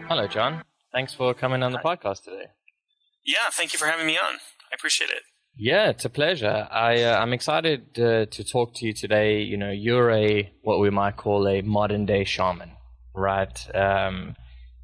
Hello, John. Thanks for coming on the podcast today. Yeah, thank you for having me on. I appreciate it. Yeah, it's a pleasure. I'm excited to talk to you today. You know, you're what we might call a modern day shaman, right?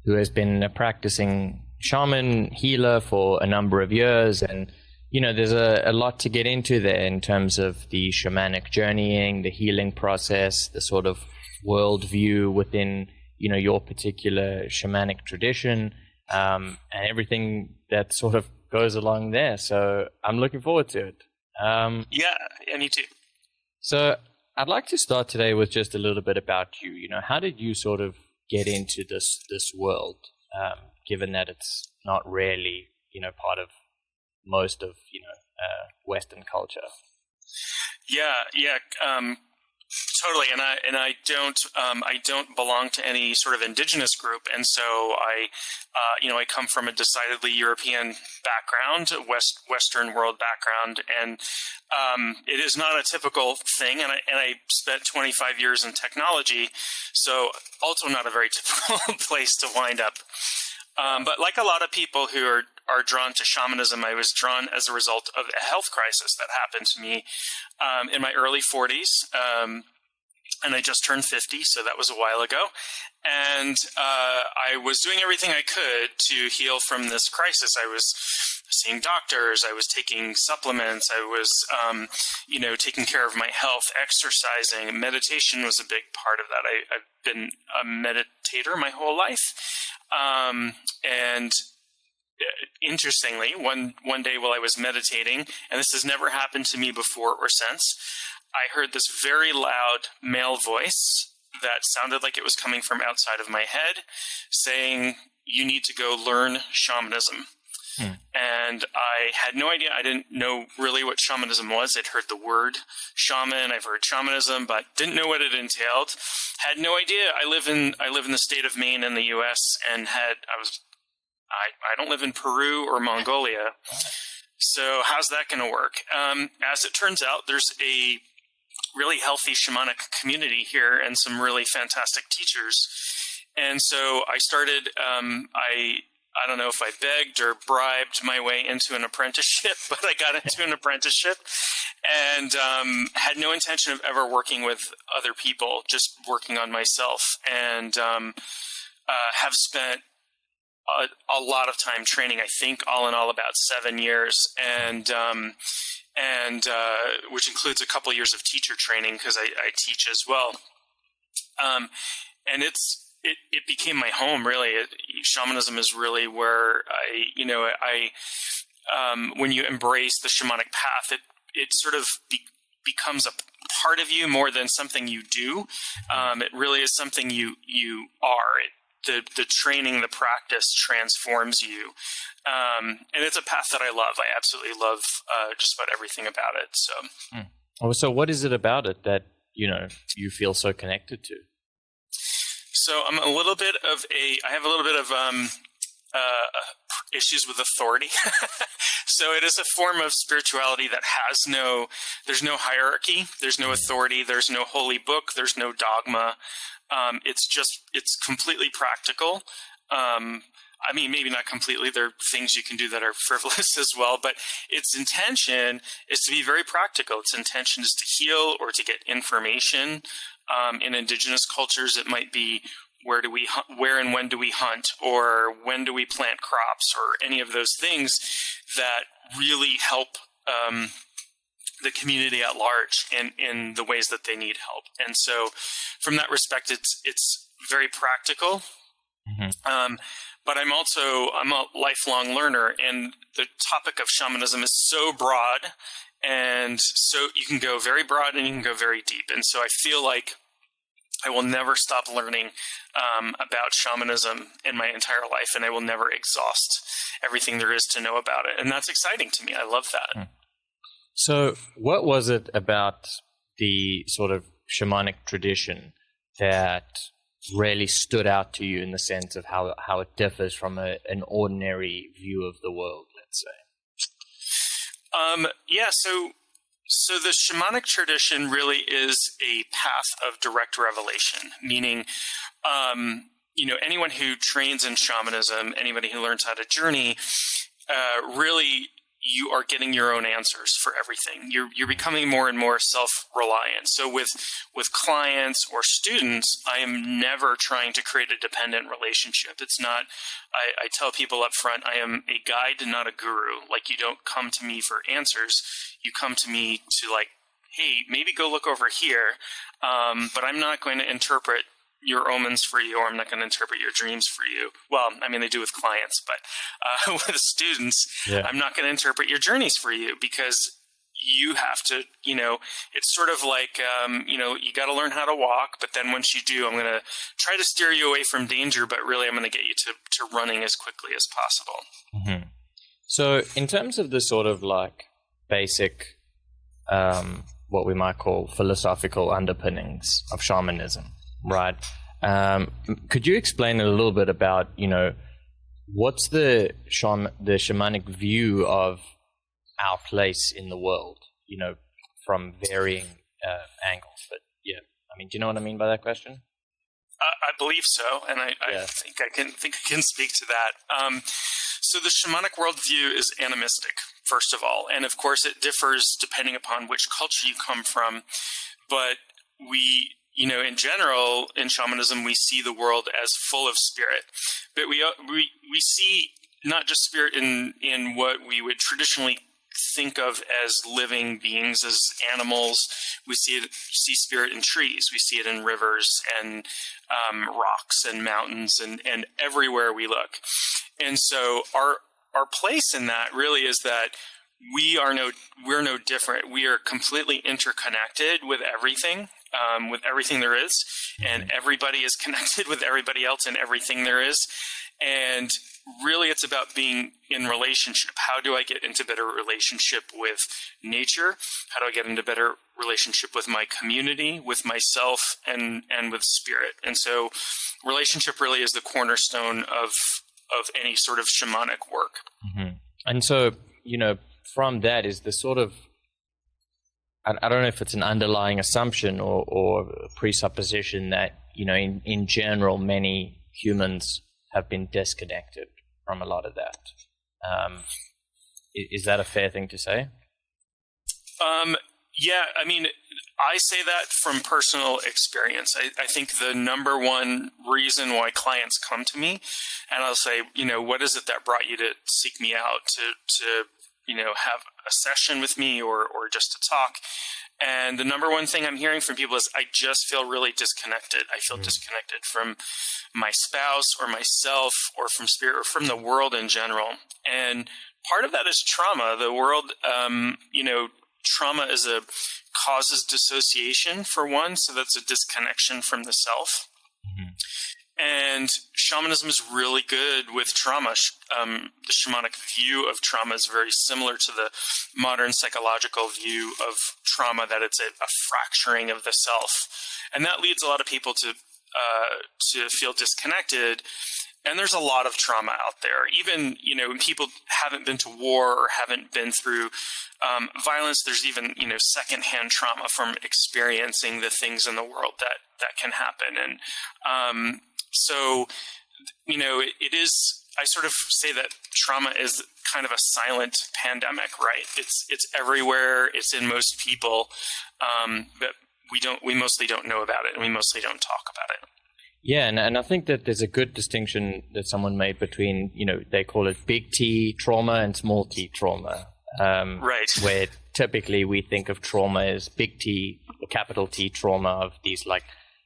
Who has been a practicing shaman healer for a number of years. And, you know, there's a lot to get into there in terms of the shamanic journeying, the healing process, the sort of worldview within, you know, your particular shamanic tradition, and everything that sort of goes along there. So I'm looking forward to it. Yeah, me too. So I'd like to start today with just a little bit about you. You know, how did you sort of get into this world, given that it's not really, you know, part of most of, you know, Western culture? Yeah. Totally, and I don't belong to any sort of indigenous group, and so I come from a decidedly European background, Western world background, and it is not a typical thing. And I spent 25 years in technology, so also not a very typical place to wind up. But like a lot of people who are drawn to shamanism, I was drawn as a result of a health crisis that happened to me in my early 40s. And I just turned 50, so that was a while ago. And I was doing everything I could to heal from this crisis. I was seeing doctors. I was taking supplements. I was, taking care of my health, exercising. Meditation was a big part of that. I've been a meditator my whole life. And interestingly, one day while I was meditating, and this has never happened to me before or since, I heard this very loud male voice that sounded like it was coming from outside of my head saying, "You need to go learn shamanism." And I had no idea. I didn't know really what shamanism was. I'd heard the word shaman. I've heard shamanism, but didn't know what it entailed. Had no idea. I live in the state of Maine in the U.S. and I don't live in Peru or Mongolia. So how's that going to work? As it turns out, there's a really healthy shamanic community here and some really fantastic teachers. And so I started, I don't know if I begged or bribed my way into an apprenticeship, but I got into an apprenticeship and had no intention of ever working with other people, just working on myself, and have spent a lot of time training. I think all in all about 7 years, and which includes a couple years of teacher training because I teach as well. And it became my home, really. Shamanism is really where when you embrace the shamanic path, it sort of becomes a part of you more than something you do. It really is something you are. The training, the practice transforms you. And it's a path that I love. I absolutely love just about everything about it. So, So what is it about it that, you know, you feel so connected to? So I have a little bit of issues with authority. So it is a form of spirituality that there's no hierarchy, there's no authority, there's no holy book, there's no dogma. It's completely practical. I mean, maybe not completely. There are things you can do that are frivolous as well, but its intention is to be very practical. Its intention is to heal or to get information. In indigenous cultures, it might be where and when do we hunt, or when do we plant crops, or any of those things that really help the community at large in the ways that they need help. And so from that respect, it's very practical. Mm-hmm. But I'm a lifelong learner, and the topic of shamanism is so broad, and so you can go very broad and you can go very deep. And so I feel like I will never stop learning about shamanism in my entire life, and I will never exhaust everything there is to know about it. And that's exciting to me. I love that. So what was it about the sort of shamanic tradition that really stood out to you in the sense of how it differs from an ordinary view of the world, let's say? So So the shamanic tradition really is a path of direct revelation, meaning, anyone who trains in shamanism, anybody who learns how to journey, really you are getting your own answers for everything. You're becoming more and more self-reliant. So with clients or students, I am never trying to create a dependent relationship. It's not, I tell people up front, I am a guide, not a guru. Like, you don't come to me for answers. You come to me to, like, hey, maybe go look over here. But I'm not going to interpret your omens for you, or I'm not going to interpret your dreams for you. Well, I mean, they do with clients, but with students, I'm not going to interpret your journeys for you, because you have to, it's sort of like, you got to learn how to walk, but then once you do, I'm going to try to steer you away from danger, but really I'm going to get you to running as quickly as possible. Mm-hmm. So in terms of the sort of like basic, what we might call philosophical underpinnings of shamanism, right? Could you explain a little bit about, what's the shamanic view of our place in the world, from varying angles? But yeah, I mean, do you know what I mean by that question? I believe so, and I think I can speak to that. So the shamanic worldview is animistic, first of all, and of course it differs depending upon which culture you come from. But we, in general, in shamanism, we see the world as full of spirit, but we see not just spirit in what we would traditionally think of as living beings, as animals. We see spirit in trees. We see it in rivers and rocks and mountains and everywhere we look. And so our place in that really is that we're no different. We are completely interconnected with everything there is, and everybody is connected with everybody else and everything there is. And really, it's about being in relationship. How do I get into better relationship with nature? How do I get into better relationship with my community, with myself, and with spirit? And so relationship really is the cornerstone of any sort of shamanic work. Mm-hmm. And so, from that is the sort of, I don't know if it's an underlying assumption or presupposition that, in general, many humans have been disconnected from a lot of that. Is that a fair thing to say? Yeah, I mean, I say that from personal experience. I think the number one reason why clients come to me, and I'll say, what is it that brought you to seek me out to have a session with me or just to talk? And the number one thing I'm hearing from people is, I just feel really disconnected. I feel disconnected from my spouse or myself or from spirit or from the world in general. And part of that is trauma. The world, trauma causes dissociation for one. So that's a disconnection from the self. Mm-hmm. And shamanism is really good with trauma. The shamanic view of trauma is very similar to the modern psychological view of trauma, that it's a fracturing of the self. And that leads a lot of people to feel disconnected. And there's a lot of trauma out there. Even, when people haven't been to war or haven't been through violence, there's even, secondhand trauma from experiencing the things in the world that can happen. And so, it is, I sort of say that trauma is kind of a silent pandemic, right? It's everywhere. It's in most people. But we mostly don't know about it, and we mostly don't talk about it. Yeah. And I think that there's a good distinction that someone made between, they call it big T trauma and small T trauma. Right. Where typically we think of trauma as big T, or capital T trauma, of these like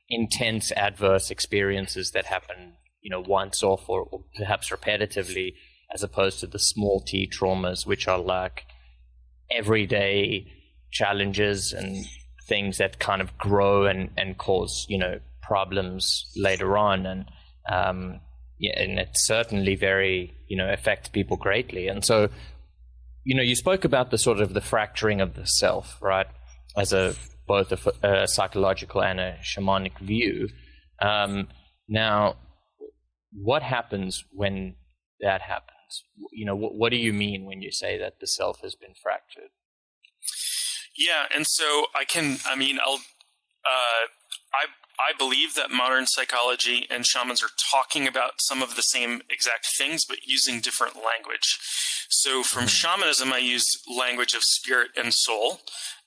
intense adverse experiences that happen, once off or perhaps repetitively, as opposed to the small T traumas, which are like everyday challenges and things that kind of grow and cause, problems later on. And and it certainly very, affects people greatly. And so, you spoke about the sort of the fracturing of the self, right, as both a psychological and a shamanic view. Now, what happens when that happens? What do you mean when you say that the self has been fractured? Yeah, and so I believe that modern psychology and shamans are talking about some of the same exact things, but using different language. So from shamanism, I use language of spirit and soul.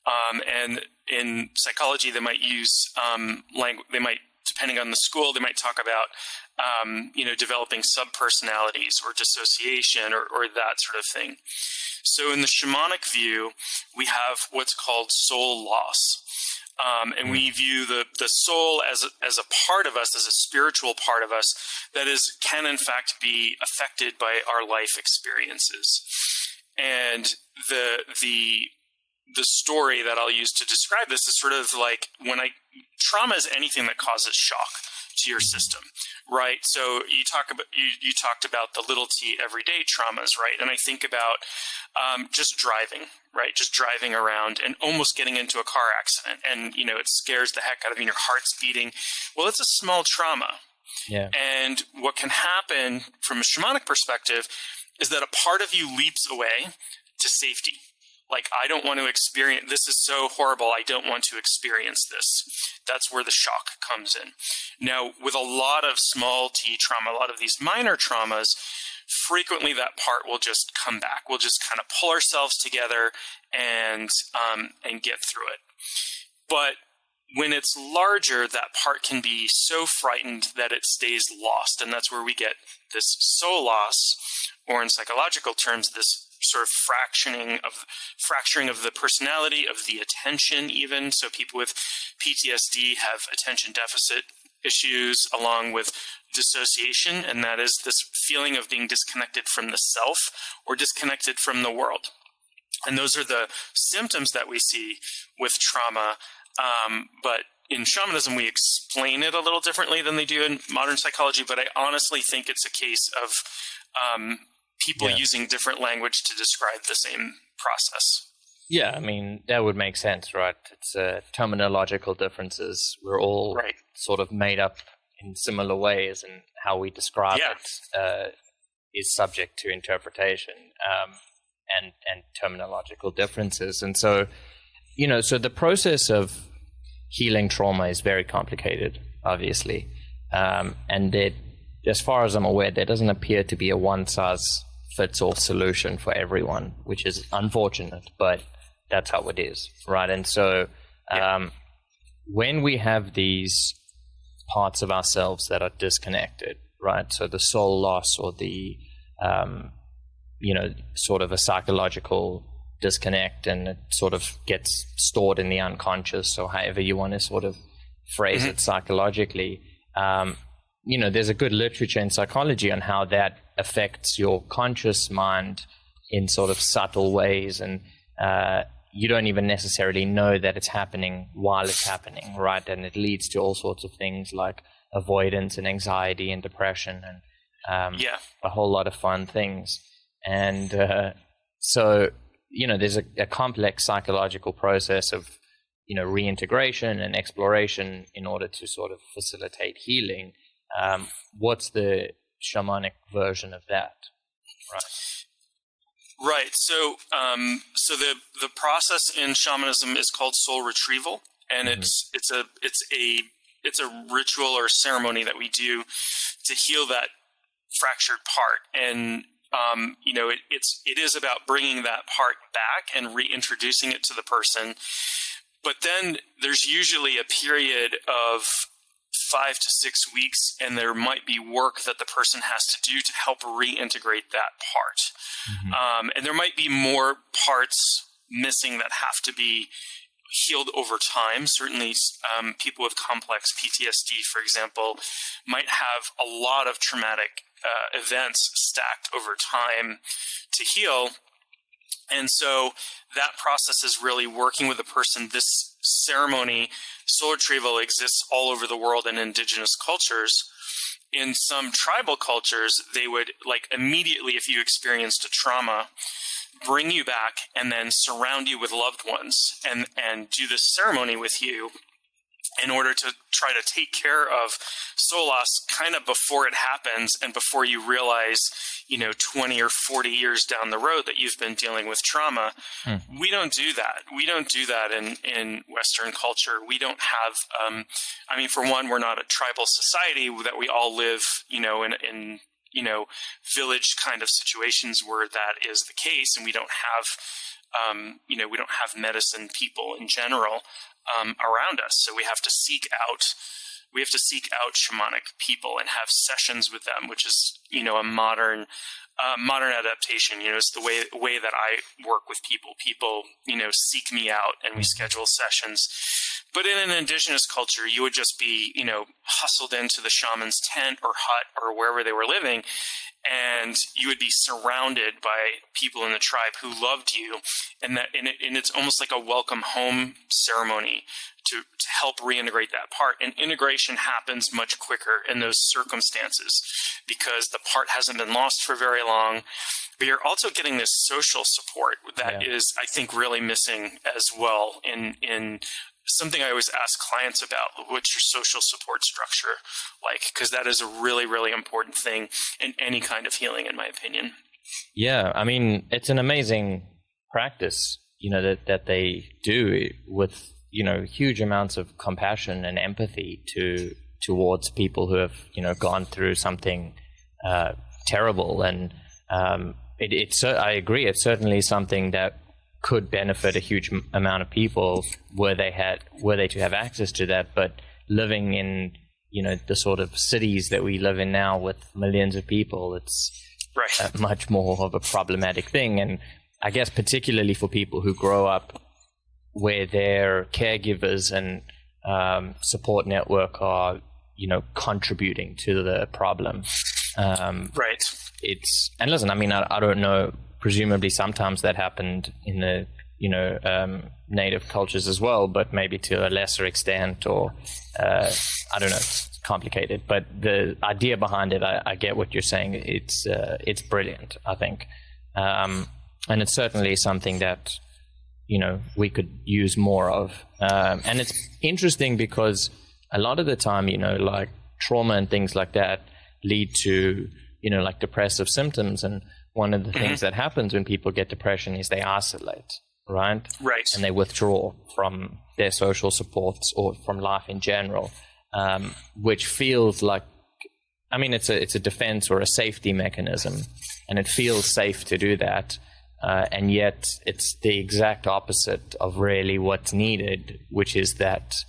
And in psychology, they might use language. They might, depending on the school, they might talk about developing subpersonalities or dissociation or that sort of thing. So in the shamanic view, we have what's called soul loss. And we view the soul as a part of us, as a spiritual part of us that can in fact be affected by our life experiences. And the story that I'll use to describe this is sort of like trauma is anything that causes shock to your system, right? So you talked about the little t everyday traumas, right? And I think about just driving, right? Just driving around and almost getting into a car accident, and it scares the heck out of you. And your heart's beating. Well, it's a small trauma. Yeah. And what can happen from a shamanic perspective is that a part of you leaps away to safety. Like, I don't want to experience, this is so horrible, I don't want to experience this. That's where the shock comes in. Now, with a lot of small t trauma, a lot of these minor traumas, frequently that part will just come back. We'll just kind of pull ourselves together and get through it. But when it's larger, that part can be so frightened that it stays lost. And that's where we get this soul loss, or in psychological terms, this sort of fracturing of the personality, of the attention even. So people with PTSD have attention deficit issues along with dissociation, and that is this feeling of being disconnected from the self or disconnected from the world. And those are the symptoms that we see with trauma. But in shamanism, we explain it a little differently than they do in modern psychology. But I honestly think it's a case of people using different language to describe the same process. Yeah, I mean, that would make sense, right? It's terminological differences. We're all sort of made up in similar ways, and how we describe it is subject to interpretation and terminological differences. And so, so the process of healing trauma is very complicated, obviously. And as far as I'm aware, there doesn't appear to be a one-size-fits-all solution for everyone, which is unfortunate, but that's how it is, right? And so when we have these parts of ourselves that are disconnected, right? So the soul loss, or the, sort of a psychological disconnect, and it sort of gets stored in the unconscious, or however you want to sort of phrase it psychologically. There's a good literature in psychology on how that affects your conscious mind in sort of subtle ways, and you don't even necessarily know that it's happening while it's happening, right? And it leads to all sorts of things like avoidance and anxiety and depression and a whole lot of fun things. And so, there's a complex psychological process of, reintegration and exploration in order to sort of facilitate healing. What's the shamanic version of that? Right. So, the process in shamanism is called soul retrieval, and it's a ritual or ceremony that we do to heal that fractured part. And it is about bringing that part back and reintroducing it to the person. But then there's usually a period of 5 to 6 weeks, and there might be work that the person has to do to help reintegrate that part. And there might be more parts missing that have to be healed over time. Certainly, people with complex PTSD, for example, might have a lot of traumatic events stacked over time to heal. And so that process is really working with the person. This ceremony, soul retrieval, exists all over the world in indigenous cultures. In some tribal cultures, they would, immediately, if you experienced a trauma, bring you back and then surround you with loved ones and do this ceremony with you. in order to try to take care of soul loss kind of before it happens and before you realize, 20 or 40 years down the road that you've been dealing with trauma. We don't do that. We don't do that in Western culture. We don't have, for one, we're not a tribal society that we all live, in village kind of situations where that is the case. And we don't have medicine people in general around us. So we have to seek out shamanic people and have sessions with them, which is, a modern adaptation. It's the way that I work with people. People, seek me out and we schedule sessions. But in an indigenous culture, you would just be, hustled into the shaman's tent or hut or wherever they were living. And you would be surrounded by people in the tribe who loved you, and it's almost like a welcome home ceremony to help reintegrate that part. And integration happens much quicker in those circumstances because the part hasn't been lost for very long. But you're also getting this social support that is, I think, really missing as well in something I always ask clients about. What's your social support structure like? Because that is a really, really important thing in any kind of healing, in my opinion. Yeah, it's an amazing practice, that they do with, huge amounts of compassion and empathy towards people who have, gone through something terrible. And I agree, it's certainly something that could benefit a huge amount of people were they to have access to that. But living in, the sort of cities that we live in now with millions of people, it's right. Much more of a problematic thing. And I guess particularly for people who grow up where their caregivers and support network are, contributing to the problem. Right. And listen, I don't know. Presumably, sometimes that happened in the native cultures as well, but maybe to a lesser extent, or I don't know. It's complicated, but the idea behind it, I get what you're saying. It's brilliant, I think, and it's certainly something that we could use more of. And it's interesting because a lot of the time, like trauma and things like that lead to like depressive symptoms. And one of the things that happens when people get depression is they isolate, right? Right. And they withdraw from their social supports or from life in general, which feels like, it's a defense or a safety mechanism, and it feels safe to do that. And yet it's the exact opposite of really what's needed, which is that,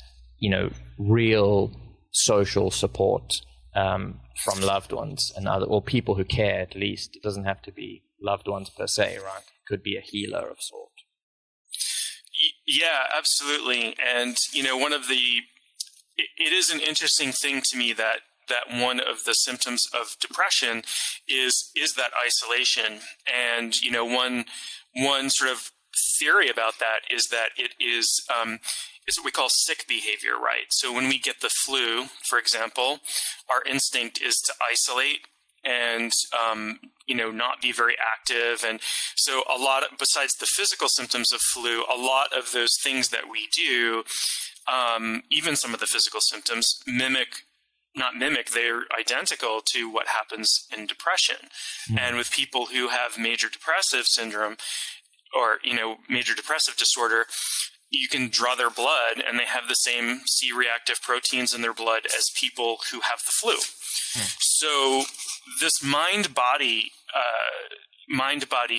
real social support from loved ones and or people who care, at least. It doesn't have to be loved ones per se, right? It could be a healer of sort. Yeah, absolutely. And, it is an interesting thing to me that one of the symptoms of depression is that isolation. And, one sort of theory about that is that it is what we call sick behavior, right? So when we get the flu, for example, our instinct is to isolate and, not be very active. And so besides the physical symptoms of flu, a lot of those things that we do, even some of the physical symptoms they're identical to what happens in depression. And with people who have major depressive syndrome or, major depressive disorder, you can draw their blood and they have the same C-reactive proteins in their blood as people who have the flu. So this mind-body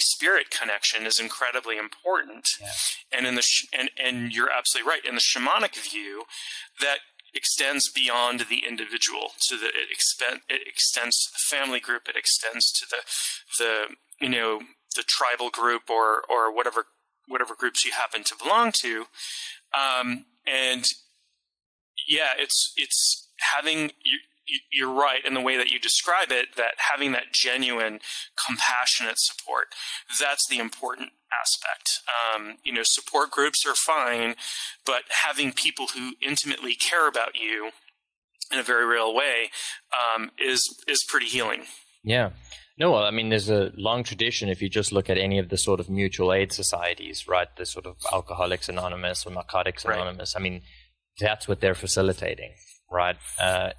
spirit connection is incredibly important. Yeah. And and you're absolutely right. In the shamanic view, that extends beyond the individual it extends to the family group. It extends to the tribal group or whatever groups you happen to belong to. And yeah, it's having you're right in the way that you describe it, that having that genuine, compassionate support, that's the important aspect. Support groups are fine, but having people who intimately care about you in a very real way is pretty healing. Yeah. No, well, there's a long tradition. If you just look at any of the sort of mutual aid societies, right, the sort of Alcoholics Anonymous or Narcotics Anonymous, that's what they're facilitating, right?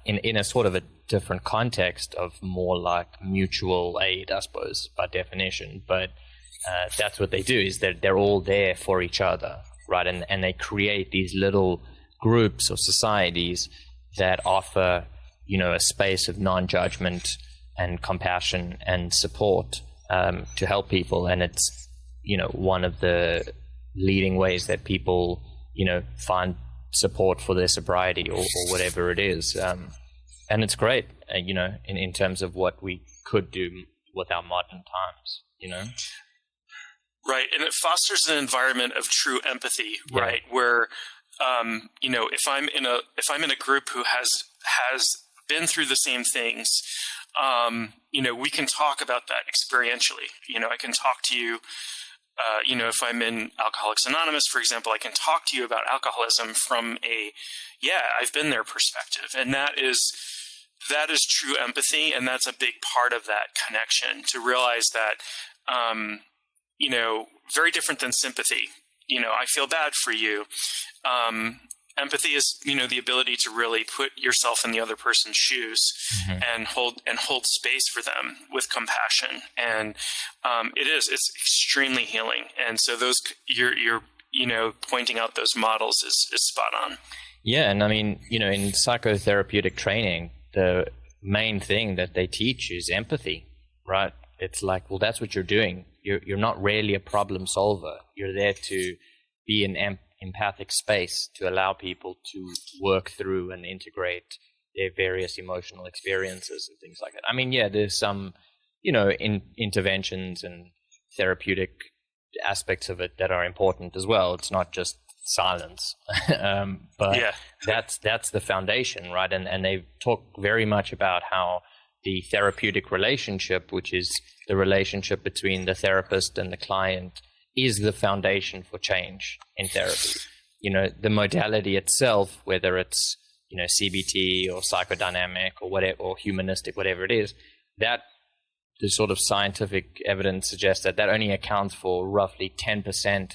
In a sort of a different context of more like mutual aid, I suppose, by definition. But that's what they do, is that they're all there for each other, right? And they create these little groups or societies that offer, a space of non-judgment and compassion and support to help people. And it's, one of the leading ways that people, find support for their sobriety or whatever it is. And it's great, in terms of what we could do with our modern times, Right. And it fosters an environment of true empathy, right? Where, if I'm in a group who has been through the same things, we can talk about that experientially. I can talk to you, if I'm in Alcoholics Anonymous, for example, I can talk to you about alcoholism from I've been there perspective. And that is true empathy. And that's a big part of that connection, to realize that, very different than sympathy. I feel bad for you. Empathy is, the ability to really put yourself in the other person's shoes, and hold space for them with compassion. And it's extremely healing. And so those you're pointing out those models is spot on. Yeah, and I mean, in psychotherapeutic training, the main thing that they teach is empathy, right? It's like, well, that's what you're doing. You're not really a problem solver. You're there to be an empathic space to allow people to work through and integrate their various emotional experiences and things like that. I mean, there's some, interventions and therapeutic aspects of it that are important as well. It's not just silence, but that's the foundation, right? And they talk very much about how the therapeutic relationship, which is the relationship between the therapist and the client, is the foundation for change in therapy. The modality itself, whether it's, CBT or psychodynamic or whatever, or humanistic, whatever it is, that the sort of scientific evidence suggests that only accounts for roughly 10%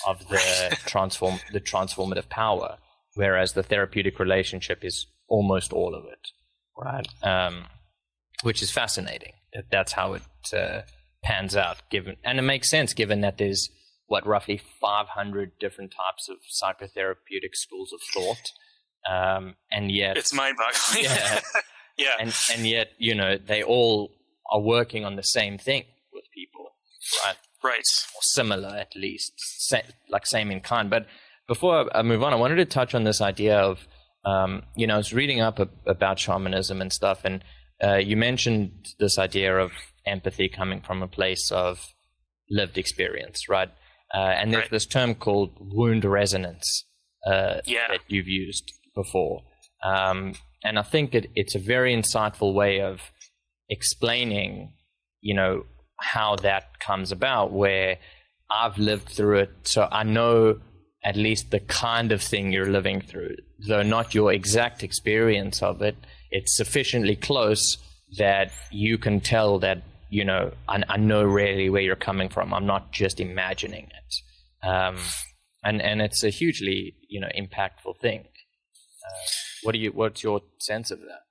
of the transformative power, whereas the therapeutic relationship is almost all of it, right? Which is fascinating. That's how it pans out, and it makes sense given that there's roughly 500 different types of psychotherapeutic schools of thought, and yet it's mind-boggling. And yet they all are working on the same thing with people, right? Or similar, at least, same in kind. But before I move on, I wanted to touch on this idea of I was reading up about shamanism and stuff, and you mentioned this idea of empathy coming from a place of lived experience, right? And there's this term called wound resonance that you've used before. And I think it's a very insightful way of explaining, how that comes about, where I've lived through it. So I know at least the kind of thing you're living through, though not your exact experience of it. It's sufficiently close that you can tell that, I know really where you're coming from. I'm not just imagining it. And it's a hugely, impactful thing. What's your sense of that?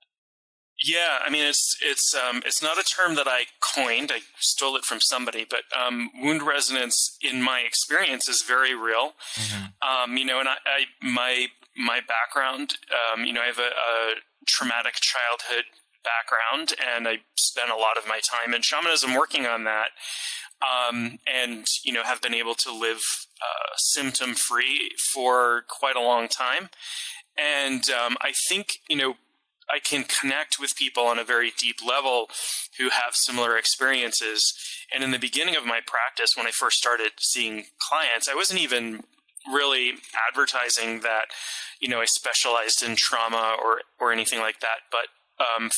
Yeah, I mean, it's not a term that I coined. I stole it from somebody, but wound resonance, in my experience, is very real. And my background, I have a traumatic childhood background, and I spent a lot of my time in shamanism working on that, and have been able to live symptom free for quite a long time. And I think I can connect with people on a very deep level who have similar experiences. And in the beginning of my practice, when I first started seeing clients, I wasn't even really advertising that I specialized in trauma or anything like that. But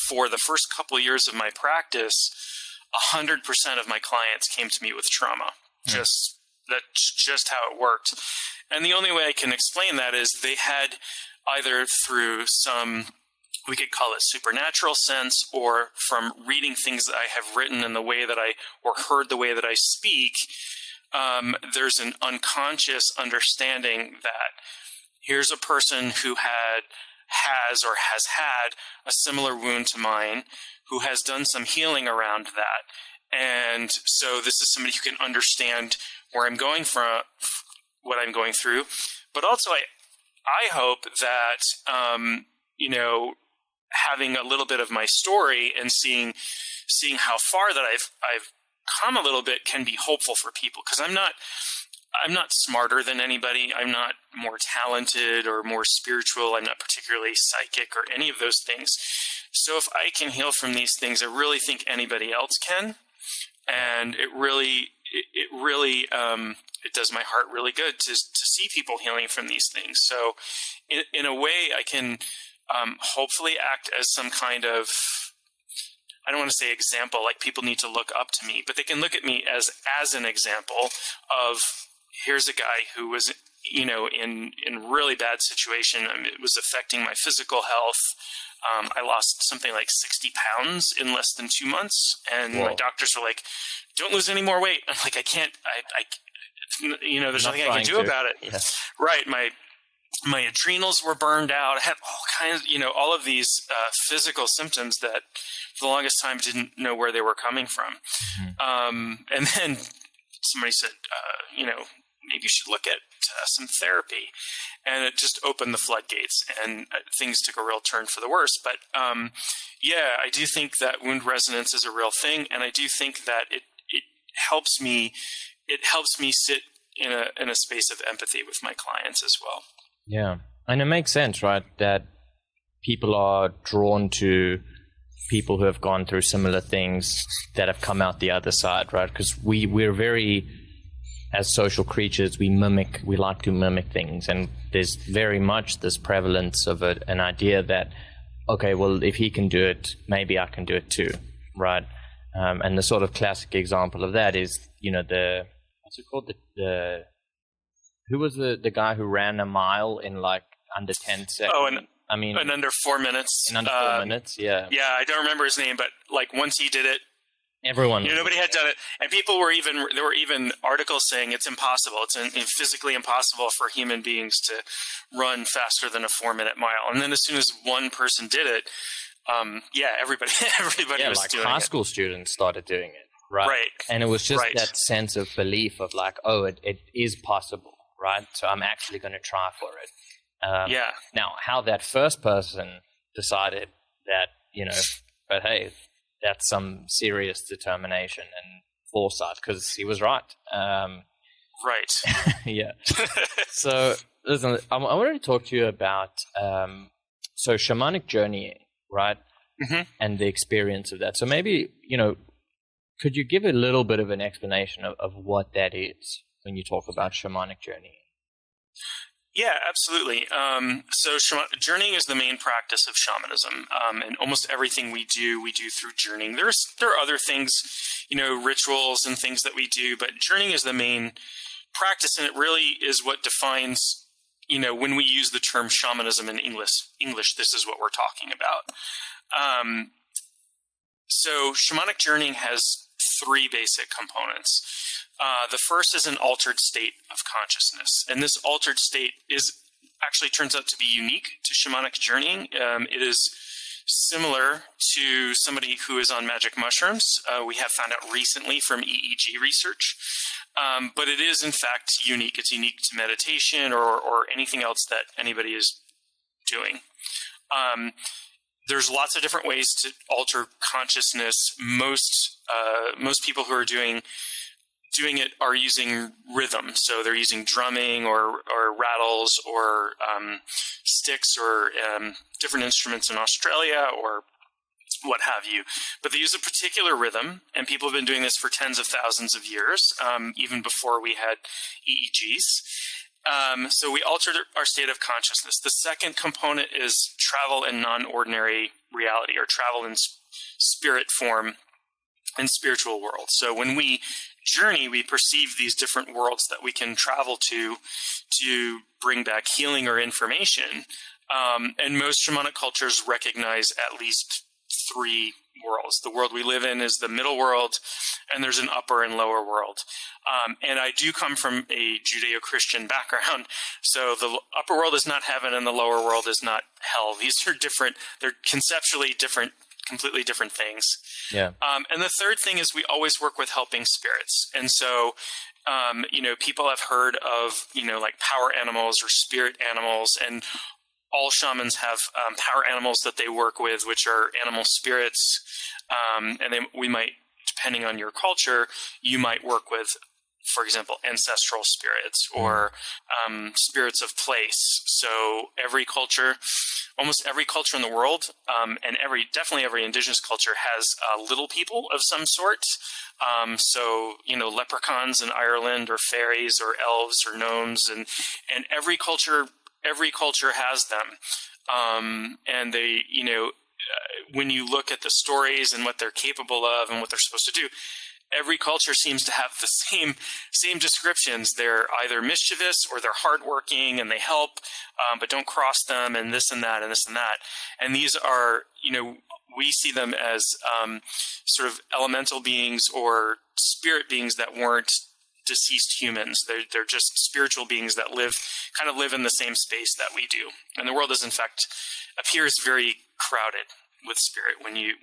for the first couple of years of my practice, 100% of my clients came to me with trauma. That's just how it worked. And the only way I can explain that is they had either through some, we could call it supernatural sense, or from reading things that I have written in the way that or heard the way that I speak, there's an unconscious understanding that here's a person who has had a similar wound to mine, who has done some healing around that. And so this is somebody who can understand where I'm going from, what I'm going through. But also I hope that, having a little bit of my story and seeing how far that I've come a little bit can be hopeful for people, because I'm not smarter than anybody. I'm not more talented or more spiritual. I'm not particularly psychic or any of those things. So if I can heal from these things, I really think anybody else can. And it does my heart really good to see people healing from these things. So in a way, I can hopefully act as some kind of, I don't want to say example, like people need to look up to me, but they can look at me as an example of, here's a guy who was, in really bad situation. I mean, it was affecting my physical health. I lost something like 60 pounds in less than 2 months. And Whoa. My doctors were like, don't lose any more weight. I'm like, I can't, there's nothing I can do about it. Yeah. Right. My adrenals were burned out. I had all kinds, all of these physical symptoms that for the longest time didn't know where they were coming from. Mm-hmm. And then somebody said, maybe you should look at some therapy. And it just opened the floodgates, and things took a real turn for the worse. But I do think that wound resonance is a real thing, and I do think that it helps me. It helps me sit in a space of empathy with my clients as well. Yeah, and it makes sense, right? That people are drawn to people who have gone through similar things that have come out the other side, right? Because we're very, as social creatures, we like to mimic things. And there's very much this prevalence of an idea that, okay, well, if he can do it, maybe I can do it too, right? And the sort of classic example of that is, what's it called? Who was the guy who ran a mile in like under 10 seconds? Oh, in under 4 minutes. In under 4 minutes, yeah. Yeah, I don't remember his name, but like once he did it, everyone. Nobody had done it, and there were even articles saying it's impossible. It's physically impossible for human beings to run faster than a 4-minute mile. And then as soon as one person did it, everybody was like doing it. High school students started doing it, right? Right. And it was just that sense of belief of like, oh, it is possible, right? So I'm actually going to try for it. Now, how that first person decided that, but hey, that's some serious determination and foresight, because he was right. Right. Yeah. So, listen, I wanted to talk to you about shamanic journeying, right? Mm-hmm. And the experience of that. So maybe, could you give a little bit of an explanation of what that is when you talk about shamanic journeying? Yeah, absolutely. So journeying is the main practice of shamanism, and almost everything we do through journeying. There are other things, rituals and things that we do, but journeying is the main practice, and it really is what defines, when we use the term shamanism in English, this is what we're talking about. So shamanic journeying has 3 basic components. The first is an altered state of consciousness. And this altered state turns out to be unique to shamanic journeying. It is similar to somebody who is on magic mushrooms. We have found out recently from EEG research. But it is, in fact, unique. It's unique to meditation or anything else that anybody is doing. There's lots of different ways to alter consciousness. Most people who are doing it are using rhythm. So they're using drumming or rattles or sticks or different instruments in Australia or what have you. But they use a particular rhythm, and people have been doing this for tens of thousands of years, even before we had EEGs. So we altered our state of consciousness. The second component is travel in non-ordinary reality, or travel in spirit form in spiritual world. So when we journey, we perceive these different worlds that we can travel to bring back healing or information. And most shamanic cultures recognize at least 3 worlds. The world we live in is the middle world, and there's an upper and lower world. And I do come from a Judeo-Christian background, so the upper world is not heaven and the lower world is not hell. These are different. They're conceptually different, completely different things. Yeah. And the third thing is we always work with helping spirits. And so, people have heard of, like power animals or spirit animals, and all shamans have power animals that they work with, which are animal spirits. And then we might, depending on your culture, you might work with, for example, ancestral spirits or spirits of place. So almost every culture in the world, and definitely every indigenous culture has little people of some sort. So, leprechauns in Ireland, or fairies or elves or gnomes, and every culture has them. And they, when you look at the stories and what they're capable of and what they're supposed to do, every culture seems to have the same descriptions. They're either mischievous or they're hardworking and they help, but don't cross them, and this and that and this and that. And these are, we see them as sort of elemental beings or spirit beings that weren't deceased humans. They're just spiritual beings that live in the same space that we do. And the world is, in fact, appears very crowded with spirit when you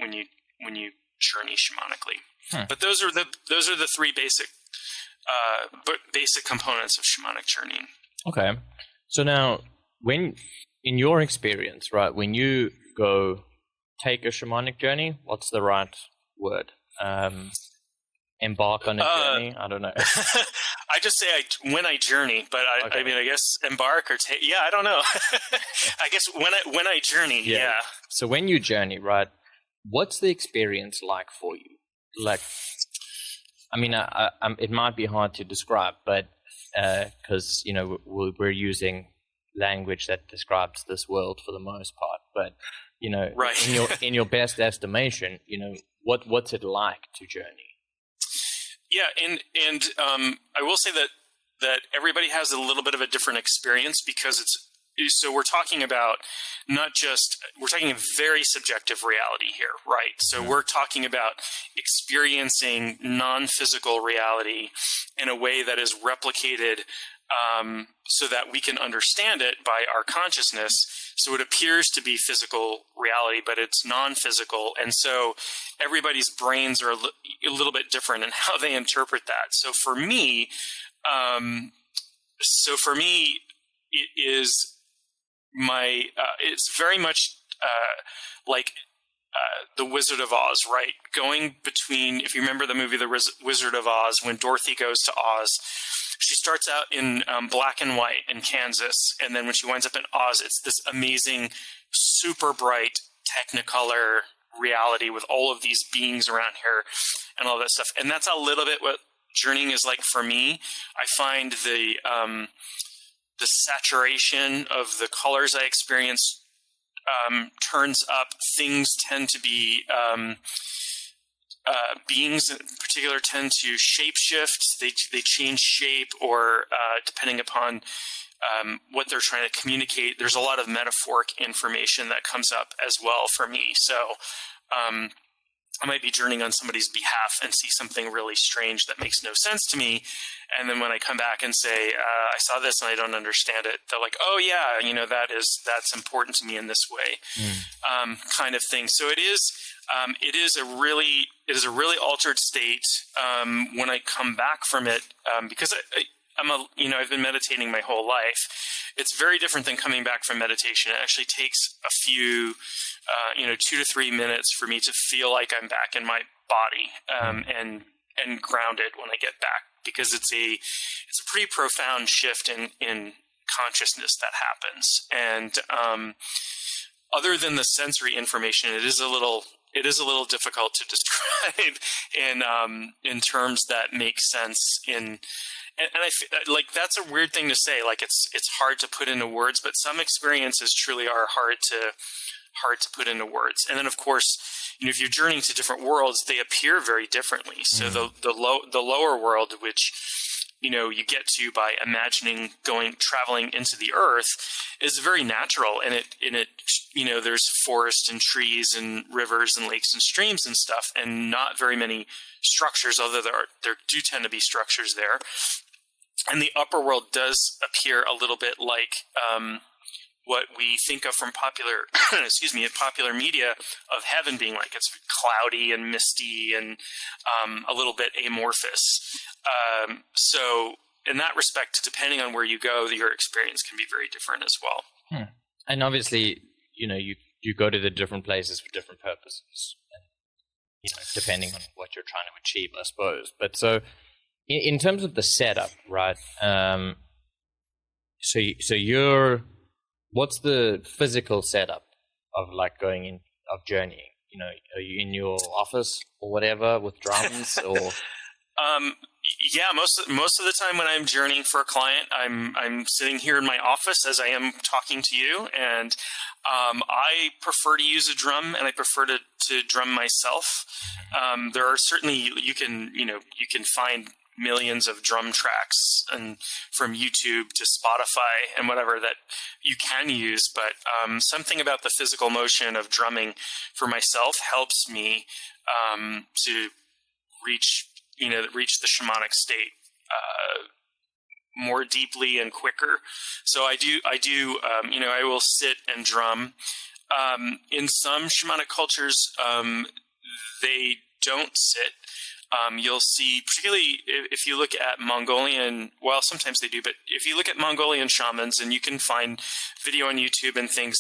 journey shamanically. But those are the three basic components of shamanic journeying. Okay. So now, in your experience, right, when you go take a shamanic journey, what's the right word? Embark on a journey? I don't know. I just say when I journey, but I mean, I guess embark or take. Yeah, I don't know. I guess when I journey. Yeah. So when you journey, right, what's the experience like for you? Like, I mean, it might be hard to describe, but because we're using language that describes this world for the most part. But right. in your best estimation, what's it like to journey? Yeah, and I will say that everybody has a little bit of a different experience, because so we're talking about we're talking a very subjective reality here, right? So we're talking about experiencing non-physical reality in a way that is replicated so that we can understand it by our consciousness. So it appears to be physical reality, but it's non-physical. And so everybody's brains are a little bit different in how they interpret that. So for me, it is it's very much like the Wizard of Oz, right? Going between, if you remember the movie The Wizard of Oz, when Dorothy goes to Oz, she starts out in black and white in Kansas, and then when she winds up in Oz, it's this amazing, super bright Technicolor reality with all of these beings around her and all that stuff. And that's a little bit what journeying is like for me. I find the saturation of the colors I experience turns up. Things tend to be beings in particular tend to shapeshift. They change shape, or depending upon what they're trying to communicate. There's a lot of metaphoric information that comes up as well for me. So I might be journeying on somebody's behalf and see something really strange that makes no sense to me. And then when I come back and say, I saw this and I don't understand it, they're like, oh yeah, that's important to me in this way, kind of thing. So it is a really altered state when I come back from it, because I've been meditating my whole life. It's very different than coming back from meditation. It actually takes a few, 2 to 3 minutes for me to feel like I'm back in my body, and grounded when I get back, because it's a pretty profound shift in consciousness that happens. And other than the sensory information, it is a little difficult to describe in terms that make sense And I feel like that's a weird thing to say. Like it's hard to put into words, but some experiences truly are hard to put into words. And then, of course, if you're journeying to different worlds, they appear very differently. So the lower world, which you get to by imagining traveling into the earth is very natural. And there's forests and trees and rivers and lakes and streams and stuff, and not very many structures, although there do tend to be structures there. And the upper world does appear a little bit like what we think of from popular media of heaven being like. It's cloudy and misty and a little bit amorphous. So in that respect, depending on where you go, your experience can be very different as well. And obviously, you go to the different places for different purposes, and, depending on what you're trying to achieve, I suppose. But so in terms of the setup, right? What's the physical setup of like journeying? Are you in your office or whatever with drums or? Yeah, most of the time when I'm journeying for a client, I'm sitting here in my office as I am talking to you, and I prefer to use a drum, and I prefer to drum myself. There are certainly you can find millions of drum tracks and from YouTube to Spotify and whatever that you can use, but something about the physical motion of drumming for myself helps me to reach the shamanic state more deeply and quicker. So I will sit and drum. In some shamanic cultures, they don't sit. You'll see, particularly if you look at Mongolian, well, sometimes they do, but if you look at Mongolian shamans, and you can find video on YouTube and things,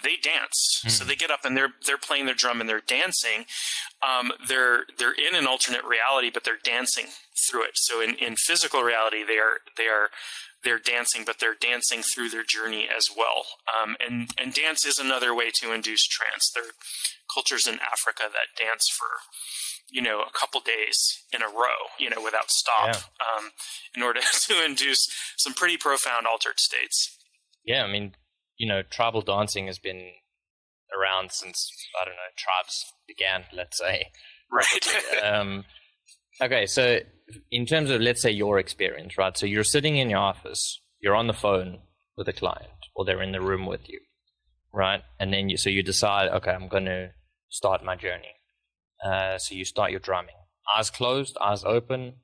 they dance. So they get up and they're playing their drum and they're dancing. They're in an alternate reality, but they're dancing through it. So in physical reality, they're dancing, but they're dancing through their journey as well. And dance is another way to induce trance. There are cultures in Africa that dance for a couple days in a row, without stop, in order to induce some pretty profound altered states. Yeah, I mean, tribal dancing has been around since, I don't know, tribes began, let's say. Right. Okay, so in terms of, let's say, your experience, right? So you're sitting in your office, you're on the phone with a client, or they're in the room with you, right? And then you decide, okay, I'm going to start my journey. So you start your drumming. Eyes closed, eyes open.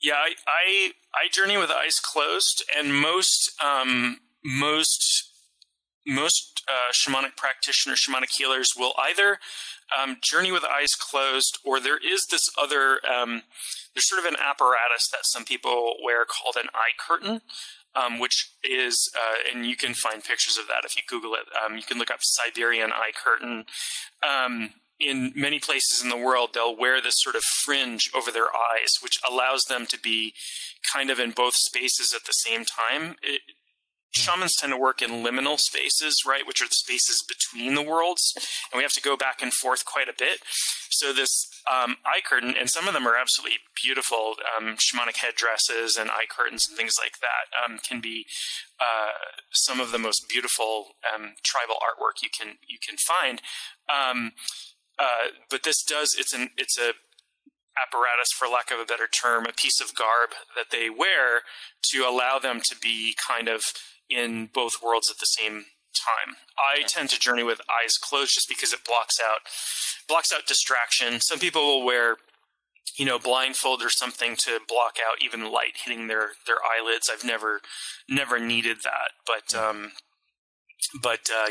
Yeah, I journey with eyes closed, and most shamanic practitioners, shamanic healers will either journey with eyes closed, or there is this other. There's sort of an apparatus that some people wear called an eye curtain. Which is, and you can find pictures of that if you Google it. You can look up Siberian eye curtain. In many places in the world, they'll wear this sort of fringe over their eyes, which allows them to be kind of in both spaces at the same time. Shamans tend to work in liminal spaces, right, which are the spaces between the worlds, and we have to go back and forth quite a bit. So this eye curtain, and some of them are absolutely beautiful, shamanic headdresses and eye curtains and things like that, can be some of the most beautiful tribal artwork you can find. But this it's a apparatus, for lack of a better term, a piece of garb that they wear to allow them to be kind of in both worlds at the same time. I tend to journey with eyes closed just because it blocks out distraction. Some people will wear, blindfold or something to block out even light hitting their eyelids. I've never needed that, but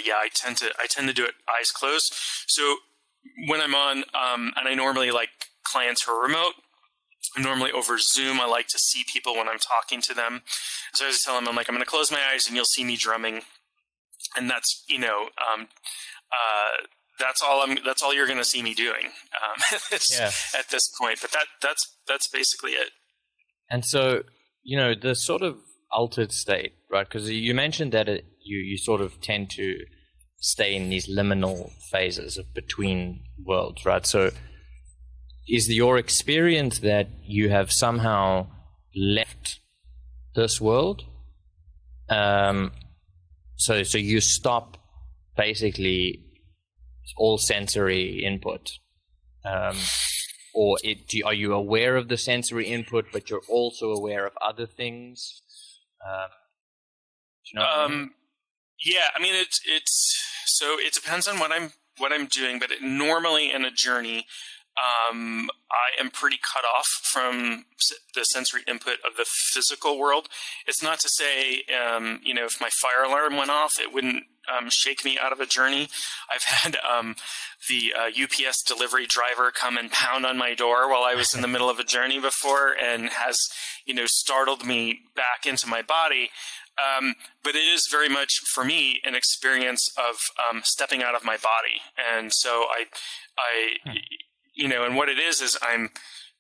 yeah, I tend to do it eyes closed. So when I'm on, and I normally like clients who are remote, normally over Zoom, I like to see people when I'm talking to them. So I just tell them, I'm like, I'm going to close my eyes and you'll see me drumming. And that's, that's all you're going to see me doing at this point. But that's basically it. And so, the sort of altered state, right? Because you mentioned that you sort of tend to stay in these liminal phases of between worlds, right? So is your experience that you have somehow left this world? So you stop basically all sensory input. or are you aware of the sensory input, but you're also aware of other things? Do you know what I mean? Yeah, I mean it's so it depends on what I'm doing, but normally in a journey, I am pretty cut off from the sensory input of the physical world. It's not to say, if my fire alarm went off, it wouldn't shake me out of a journey. I've had the UPS delivery driver come and pound on my door while I was in the middle of a journey before, and has, startled me back into my body. But it is very much, for me, an experience of stepping out of my body. And so and what it is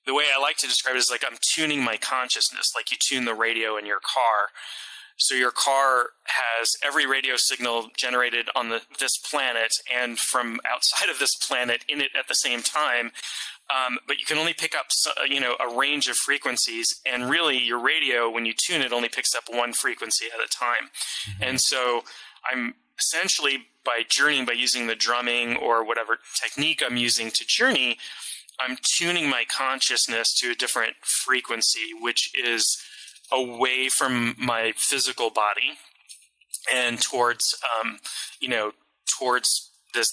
the way I like to describe it is like I'm tuning my consciousness, like you tune the radio in your car. So your car has every radio signal generated on this planet and from outside of this planet in it at the same time. But you can only pick up, a range of frequencies, and really your radio, when you tune it, only picks up one frequency at a time. Mm-hmm. And so I'm essentially, by journeying, by using the drumming or whatever technique I'm using to journey, I'm tuning my consciousness to a different frequency, which is away from my physical body and towards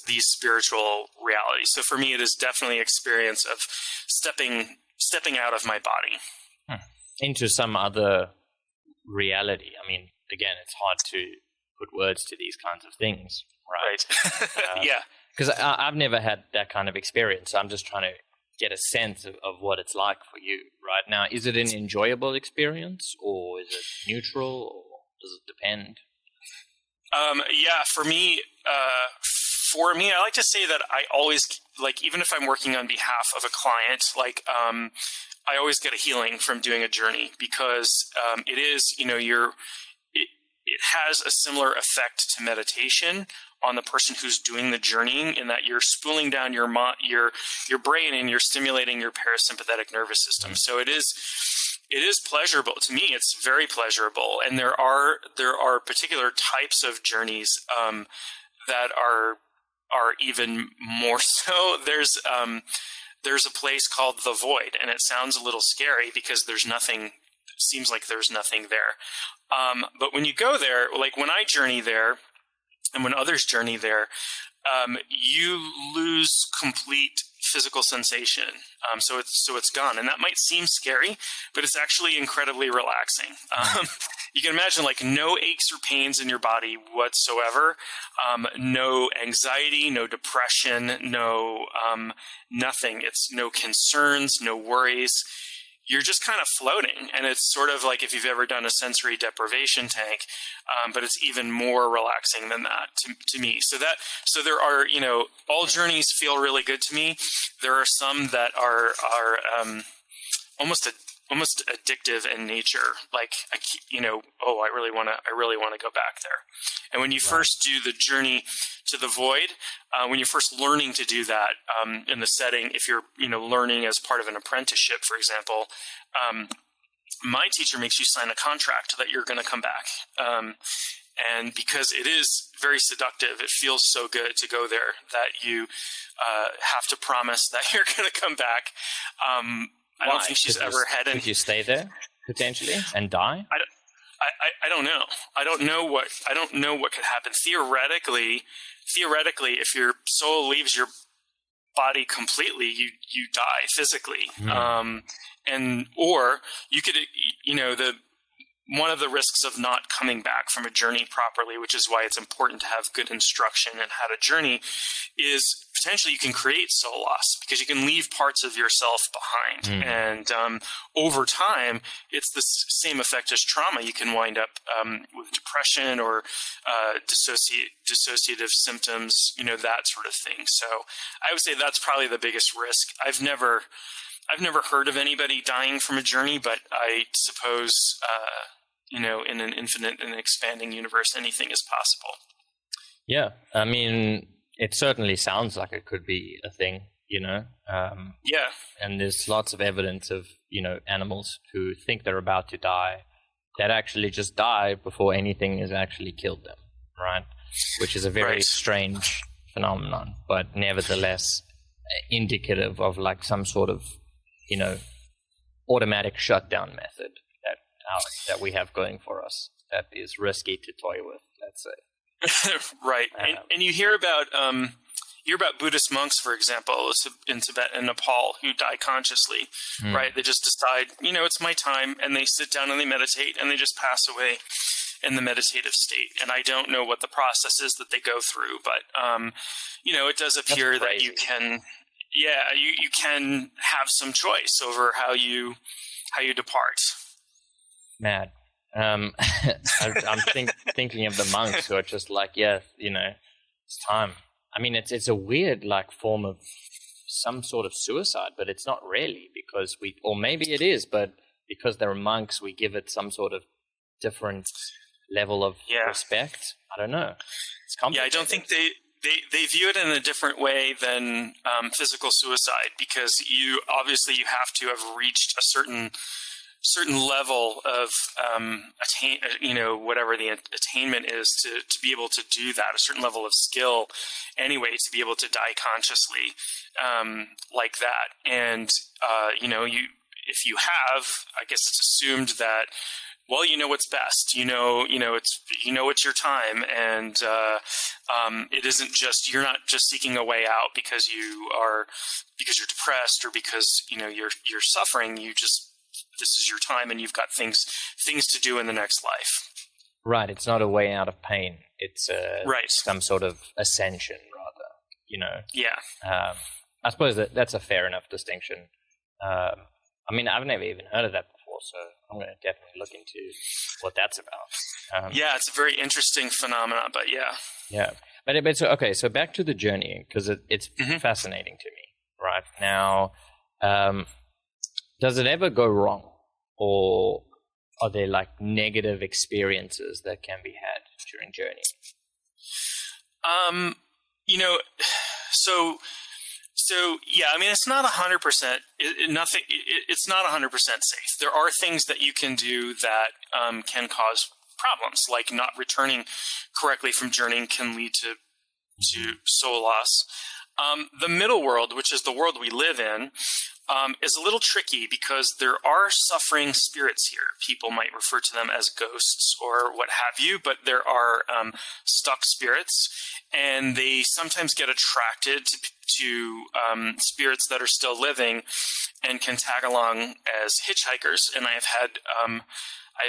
these spiritual realities. So for me, it is definitely an experience of stepping out of my body into some other reality. I mean, again, it's hard to put words to these kinds of things, right? Yeah, because I've never had that kind of experience. I'm just trying to get a sense of what it's like for you right now. Is it an enjoyable experience, or is it neutral, or does it depend? Yeah, for me, I like to say that I always, even if I'm working on behalf of a client, I always get a healing from doing a journey, because it is, it has a similar effect to meditation on the person who's doing the journeying, in that you're spooling down your brain and you're stimulating your parasympathetic nervous system. So it is pleasurable to me. It's very pleasurable, and there are particular types of journeys that are even more so. There's a place called the Void, and it sounds a little scary because there's nothing. It seems like there's nothing there. But when you go there, like when I journey there, and when others journey there, you lose complete physical sensation. So it's gone, and that might seem scary, but it's actually incredibly relaxing. You can imagine no aches or pains in your body whatsoever, no anxiety, no depression, no nothing. It's no concerns, no worries. You're just kind of floating, and it's sort of like if you've ever done a sensory deprivation tank, but it's even more relaxing than that to me. So there are, all journeys feel really good to me. There are some that are almost addictive in nature. I really want to go back there. And when you first do the journey to the Void, when you're first learning to do that in the setting, if you're learning as part of an apprenticeship, for example, my teacher makes you sign a contract that you're going to come back. And because it is very seductive, it feels so good to go there that you have to promise that you're going to come back. I don't think she's ever had any. Could you stay there potentially and die? I don't know. I don't know what could happen. Theoretically, if your soul leaves your body completely, you die physically. Or you could, one of the risks of not coming back from a journey properly, which is why it's important to have good instruction in how to journey, is potentially you can create soul loss, because you can leave parts of yourself behind. And over time, it's the same effect as trauma. You can wind up with depression or dissociative symptoms, that sort of thing. So I would say that's probably the biggest risk. I've never heard of anybody dying from a journey, but I suppose, in an infinite and expanding universe, anything is possible. Yeah. I mean, it certainly sounds like it could be a thing, Yeah. And there's lots of evidence of, animals who think they're about to die that actually just die before anything has actually killed them, right? Which is a very strange phenomenon, but nevertheless indicative of like some sort of, automatic shutdown method that we have going for us that is risky to toy with, let's say. Right. And you hear about Buddhist monks, for example, in Tibet and Nepal, who die consciously, right? They just decide, it's my time, and they sit down and they meditate, and they just pass away in the meditative state. And I don't know what the process is that they go through, but, it does appear that you can, you can have some choice over how you depart. Mad. I'm thinking of the monks who are just like, it's time. I mean, it's a weird like form of some sort of suicide, but it's not really because or maybe it is, but because they're monks, we give it some sort of different level of respect. I don't know. It's complicated. Yeah, I don't think they view it in a different way than physical suicide, because you have to have reached a certain level of whatever the attainment is to be able to do that, a certain level of skill anyway, to be able to die consciously like that. And if you have, I guess it's assumed that, well, what's best, it's your time. And it isn't just, you're not just seeking a way out because you're depressed or because, you're suffering. This is your time, and you've got things to do in the next life. Right. It's not a way out of pain. It's right. Some sort of ascension, rather. Yeah. I suppose that's a fair enough distinction. I mean, I've never even heard of that before, so I'm going to definitely look into what that's about. It's a very interesting phenomenon, but yeah. Yeah. But so, okay, so back to the journey, because it's fascinating to me. Right now, does it ever go wrong, or are there like negative experiences that can be had during journey? So yeah, I mean, it's not 100%. It's not 100% safe. There are things that you can do that can cause problems, like not returning correctly from journeying can lead to soul loss. The middle world, which is the world we live in, is a little tricky because there are suffering spirits here. People might refer to them as ghosts or what have you, but there are stuck spirits, and they sometimes get attracted to spirits that are still living and can tag along as hitchhikers. And I've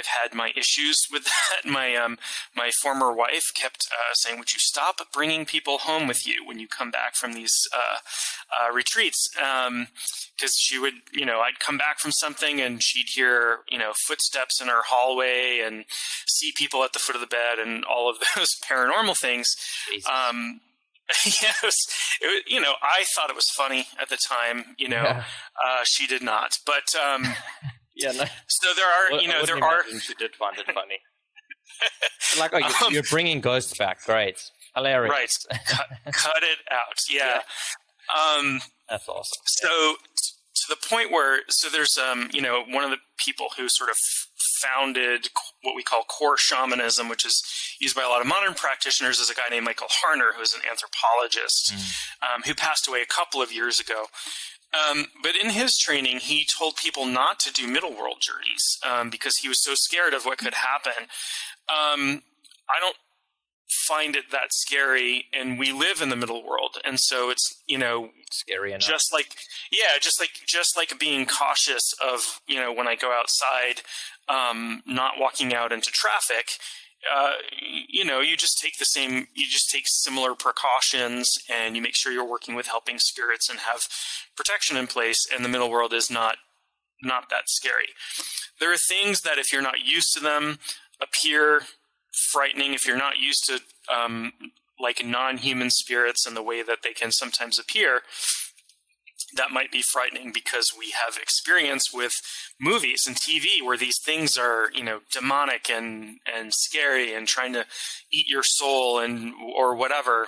had my issues with that. My former wife kept saying, "Would you stop bringing people home with you when you come back from these retreats?" Because she would, I'd come back from something and she'd hear, footsteps in her hallway and see people at the foot of the bed and all of those paranormal things. Yes, I thought it was funny at the time. She did not, but. Yeah, no. So there are, there are. She did find it funny. Like, you're bringing ghosts back. Great, hilarious. Right, cut it out. Yeah. That's awesome. So to the point where, there's one of the people who sort of founded what we call core shamanism, which is used by a lot of modern practitioners, is a guy named Michael Harner, who is an anthropologist, who passed away a couple of years ago. But in his training, he told people not to do middle world journeys because he was so scared of what could happen. I don't find it that scary, and we live in the middle world, and so it's scary enough. Just like being cautious of when I go outside, not walking out into traffic. You just take similar precautions, and you make sure you're working with helping spirits and have protection in place, and the middle world is not that scary. There are things that, if you're not used to them, appear frightening. If you're not used to like non-human spirits and the way that they can sometimes appear, that might be frightening, because we have experience with movies and TV where these things are, demonic and scary and trying to eat your soul or whatever.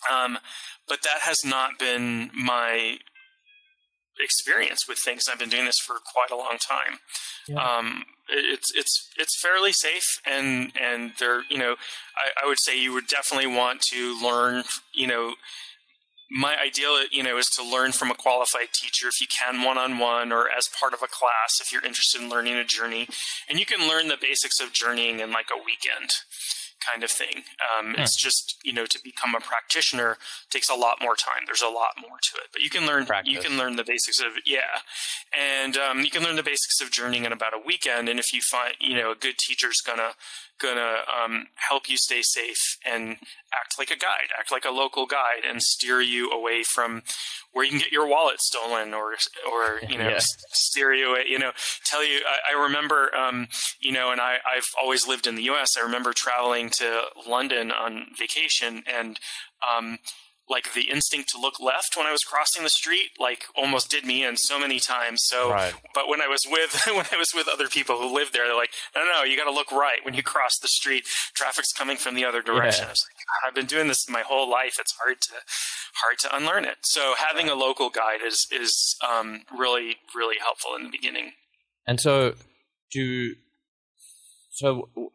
But that has not been my experience with things. I've been doing this for quite a long time. Yeah. It's fairly safe, and there, I would say you would definitely want to learn, my ideal, is to learn from a qualified teacher, if you can, one-on-one or as part of a class, if you're interested in learning a journey. And you can learn the basics of journeying in like a weekend kind of thing. It's just, to become a practitioner takes a lot more time. There's a lot more to it, but you can learn, the basics of it. Yeah. And, you can learn the basics of journeying in about a weekend. And if you find, a good teacher's gonna help you stay safe and act like a guide, act like a local guide, and steer you away from where you can get your wallet stolen, or steer you away, tell you. I remember, and I've always lived in the U.S. I remember traveling to London on vacation, and like the instinct to look left when I was crossing the street, like almost did me in so many times. So, but when I was with other people who lived there, they're like, no, you got to look right when you cross the street. Traffic's coming from the other direction. Yeah. I was like, God, I've been doing this my whole life. It's hard to unlearn it. So having a local guide is really, really helpful in the beginning. And so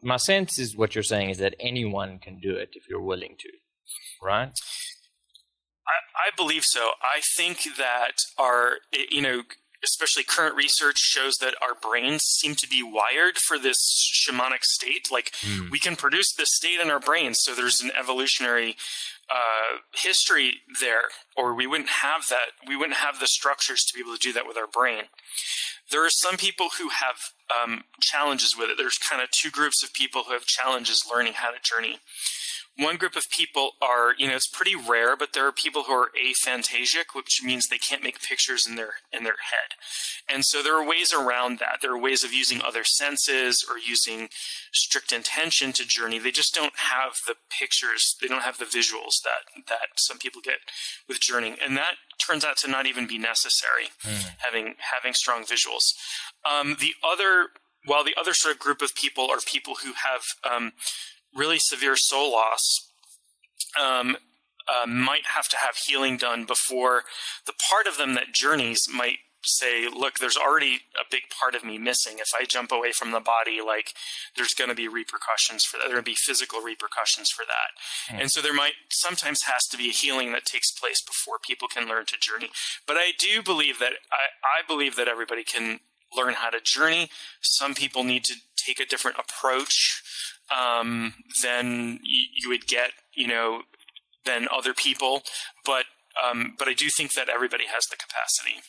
my sense is what you're saying is that anyone can do it if you're willing to, right? I believe so. I think that especially current research shows that our brains seem to be wired for this shamanic state. Like we can produce this state in our brains. So there's an evolutionary history there, or we wouldn't have that. We wouldn't have the structures to be able to do that with our brain. There are some people who have challenges with it. There's kind of two groups of people who have challenges learning how to journey. One group of people are, it's pretty rare, but there are people who are aphantasic, which means they can't make pictures in their head. And so there are ways around that. There are ways of using other senses or using strict intention to journey. They just don't have the pictures. They don't have the visuals that some people get with journeying. And that turns out to not even be necessary, having strong visuals. The other sort of group of people are people who have really severe soul loss, might have to have healing done before the part of them that journeys might say, look, there's already a big part of me missing. If I jump away from the body, like there's going to be repercussions for that. There are going to be physical repercussions for that. And so there might sometimes has to be a healing that takes place before people can learn to journey. But I do believe that I believe that everybody can learn how to journey. Some people need to take a different approach than you would get, than other people. But I do think that everybody has the capacity.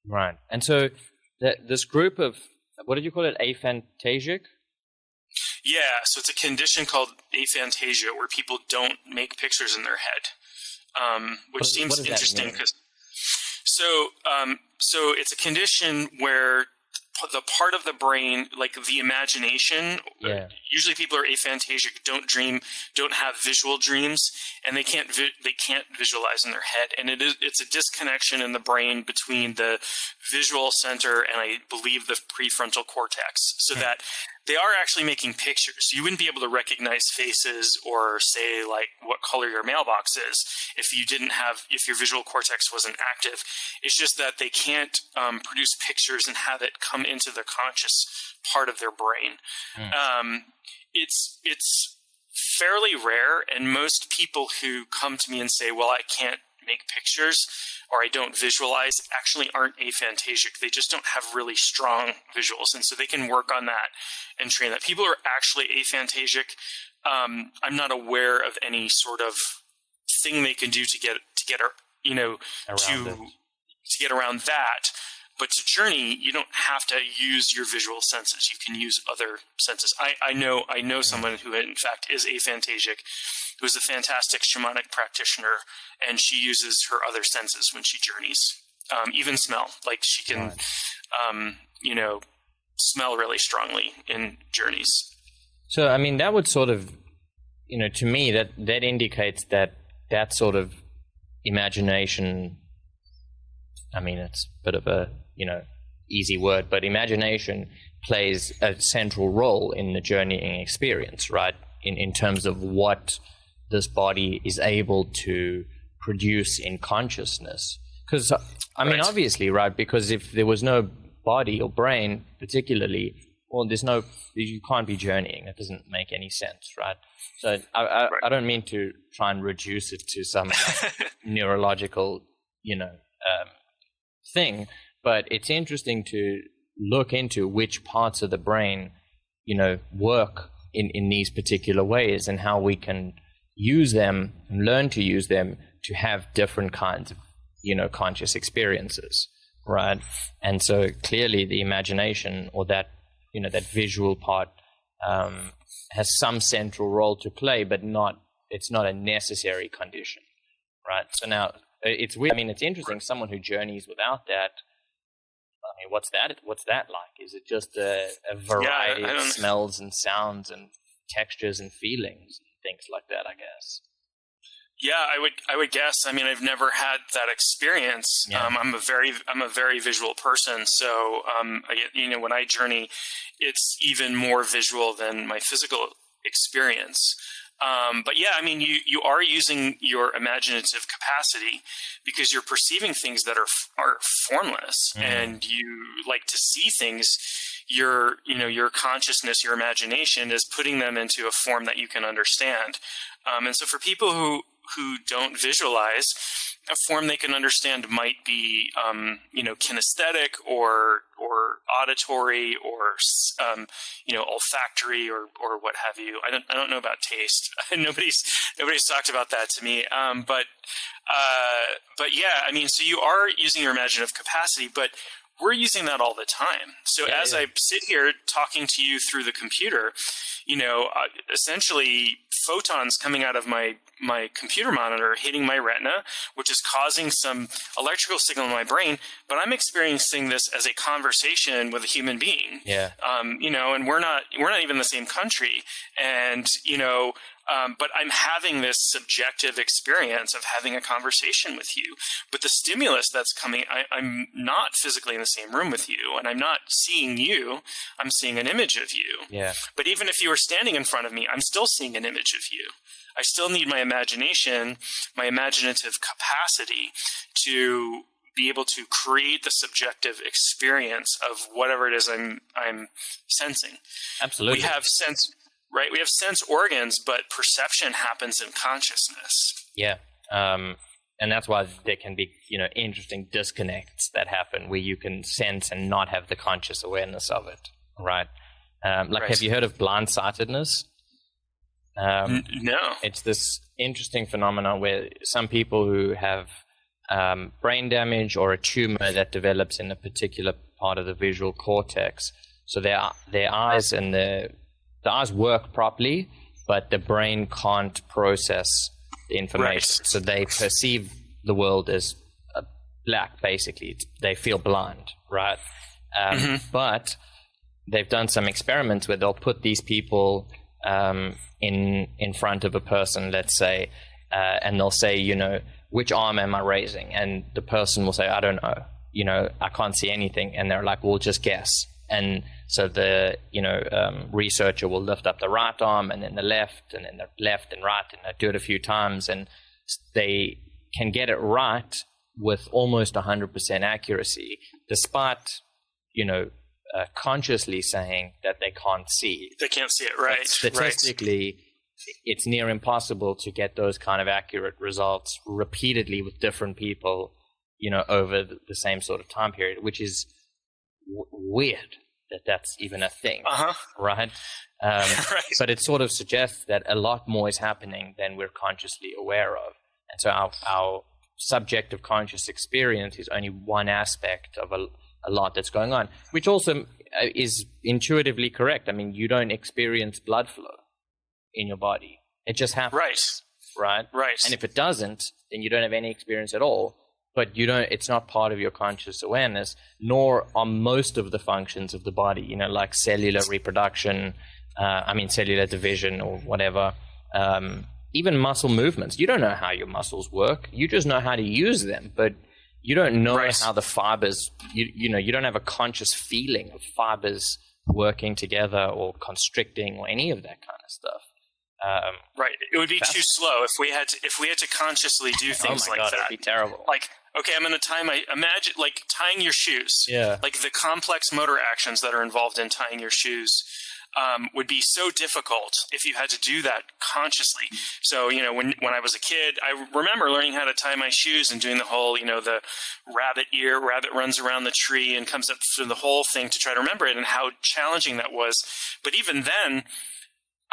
Right. And so this group of, what did you call it? Aphantasic? Yeah. So it's a condition called aphantasia where people don't make pictures in their head, which seems interesting because, so it's a condition where the part of the brain, like the imagination, usually people are aphantasic, don't have visual dreams, and they can't visualize in their head. And it's a disconnection in the brain between the visual center and I believe the prefrontal cortex, so that they are actually making pictures. You wouldn't be able to recognize faces or say like what color your mailbox is if your visual cortex wasn't active. It's just that they can't produce pictures and have it come into the conscious part of their brain. It's fairly rare, and most people who come to me and say, well, I can't make pictures or I don't visualize, actually aren't aphantasic. They just don't have really strong visuals, and so they can work on that and train that. People who are actually aphantasic, I'm not aware of any sort of thing they can do to get around that. But to journey, you don't have to use your visual senses. You can use other senses. I know someone who in fact is aphantasic, who is a fantastic shamanic practitioner, and she uses her other senses when she journeys. Even smell, like she can, smell really strongly in journeys. So, I mean, that would sort of, to me, that indicates that sort of imagination. I mean, it's a bit of a, easy word, but imagination plays a central role in the journeying experience, right? In terms of what this body is able to produce in consciousness. Because, I mean, obviously, right, because if there was no body or brain particularly, well, you can't be journeying. It doesn't make any sense, right? So I don't mean to try and reduce it to some neurological, thing, but it's interesting to look into which parts of the brain, work in these particular ways, and how we can use them and learn to use them to have different kinds of, conscious experiences, right? And so clearly the imagination, or that, that visual part, has some central role to play, but it's not a necessary condition, right? So now it's weird. I mean, it's interesting. Someone who journeys without that, I mean, what's that like? Is it just a variety of smells and sounds and textures and feelings and things like that, I guess? Yeah, I would guess. I mean, I've never had that experience. Yeah. I'm a very visual person. So, when I journey, it's even more visual than my physical experience. But yeah, I mean, you are using your imaginative capacity because you're perceiving things that are formless, and you like to see things. Your consciousness, your imagination is putting them into a form that you can understand. And so for people who don't visualize, a form they can understand might be, kinesthetic or auditory or, olfactory or what have you. I don't know about taste. Nobody's talked about that to me. But yeah, I mean, so you are using your imaginative capacity, but we're using that all the time. So as I sit here talking to you through the computer, essentially photons coming out of my computer monitor hitting my retina, which is causing some electrical signal in my brain, but I'm experiencing this as a conversation with a human being. Yeah. And we're not even in the same country. And, but I'm having this subjective experience of having a conversation with you. But the stimulus that's coming, I'm not physically in the same room with you, and I'm not seeing you. I'm seeing an image of you. Yeah. But even if you were standing in front of me, I'm still seeing an image of you. I still need my imagination, my imaginative capacity to be able to create the subjective experience of whatever it is I'm sensing. Absolutely. We have sense organs, but perception happens in consciousness. Yeah. And that's why there can be, interesting disconnects that happen where you can sense and not have the conscious awareness of it, right? Have you heard of blindsightedness? No. It's this interesting phenomenon where some people who have brain damage or a tumor that develops in a particular part of the visual cortex, so their eyes and the eyes work properly, but the brain can't process the information. Right. So they perceive the world as black, basically. They feel blind, right? But they've done some experiments where they'll put these people in front of a person, let's say, and they'll say, which arm am I raising? And the person will say, I don't know. I can't see anything. And they're like, well, just guess. And so the researcher will lift up the right arm and then the left and then the left and right, and they do it a few times, and they can get it right with almost 100% accuracy, despite consciously saying that they can't see. They can't see it, right? But statistically, it's near impossible to get those kind of accurate results repeatedly with different people, over the same sort of time period, which is weird that's even a thing, right? Right? But it sort of suggests that a lot more is happening than we're consciously aware of. And so our subjective conscious experience is only one aspect of a lot that's going on, which also is intuitively correct. I mean, you don't experience blood flow in your body. It just happens. Right? Right. And if it doesn't, then you don't have any experience at all. But it's not part of your conscious awareness, nor are most of the functions of the body, like cellular reproduction, cellular division or whatever, even muscle movements. You don't know how your muscles work. You just know how to use them, but you don't know how the fibers, you don't have a conscious feeling of fibers working together or constricting or any of that kind of stuff. Right. It would be too slow if we had to consciously do things oh my God, that. It'd be terrible. Like, okay, I'm going to imagine like tying your shoes. Yeah. Like the complex motor actions that are involved in tying your shoes would be so difficult if you had to do that consciously. So, when I was a kid, I remember learning how to tie my shoes and doing the whole, the rabbit runs around the tree and comes up through the whole thing to try to remember it, and how challenging that was. But even then,